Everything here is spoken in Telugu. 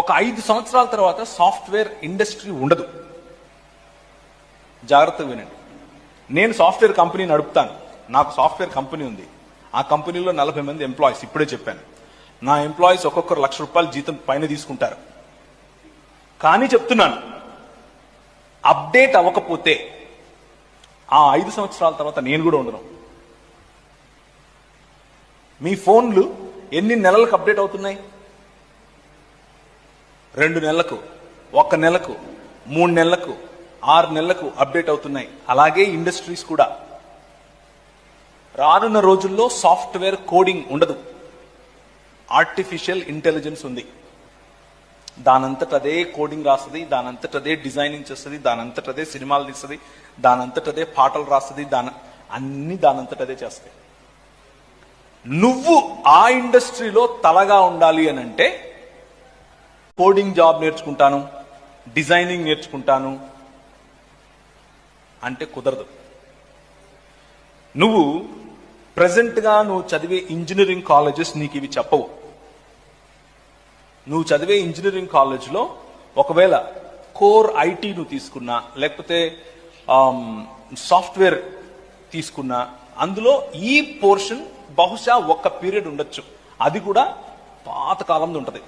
ఒక 5 సంవత్సరాల తర్వాత సాఫ్ట్వేర్ ఇండస్ట్రీ ఉండదు. జాగ్రత్తగా వినండి. నేను సాఫ్ట్వేర్ కంపెనీ నడుపుతాను. నాకు సాఫ్ట్వేర్ కంపెనీ ఉంది. ఆ కంపెనీలో 40 మంది ఎంప్లాయీస్. ఇప్పుడే చెప్పాను, నా ఎంప్లాయీస్ ఒక్కొక్కరు ₹1,00,000 జీతం పైన తీసుకుంటారు. కానీ చెప్తున్నాను, అప్డేట్ అవ్వకపోతే ఆ 5 సంవత్సరాల తర్వాత నేను కూడా ఉండను. మీ ఫోన్లు ఎన్ని నెలలకు అప్డేట్ అవుతున్నాయి? 2 నెలలకు, 1 నెలకు, 3 నెలలకు, 6 నెలలకు అప్డేట్ అవుతున్నాయి. అలాగే ఇండస్ట్రీస్ కూడా. రానున్న రోజుల్లో సాఫ్ట్వేర్ కోడింగ్ ఉండదు, ఆర్టిఫిషియల్ ఇంటెలిజెన్స్ ఉంది. దానంతట అదే కోడింగ్ రాస్తుంది, దానంతట అదే డిజైనింగ్ చేస్తుంది, దానంతట అదే సినిమాలు తీస్తుంది, దానంతట అదే పాటలు రాస్తుంది, అన్ని దానంతట అదే చేస్తాయి. నువ్వు ఆ ఇండస్ట్రీలో తలగా ఉండాలి అని అంటే కోడింగ్ జాబ్ నేర్చుకుంటాను, డిజైనింగ్ నేర్చుకుంటాను అంటే కుదరదు. నువ్వు ప్రెసెంట్గా నువ్వు చదివే ఇంజనీరింగ్ కాలేజెస్ నీకు ఇవి చెప్పవు. నువ్వు చదివే ఇంజనీరింగ్ కాలేజ్లో ఒకవేళ కోర్ ఐటీ నువ్వు తీసుకున్నా, లేకపోతే సాఫ్ట్వేర్ తీసుకున్నా, అందులో ఈ పోర్షన్ బహుశా 1 పీరియడ్ ఉండొచ్చు. అది కూడా పాత కాలంలో ఉంటుంది.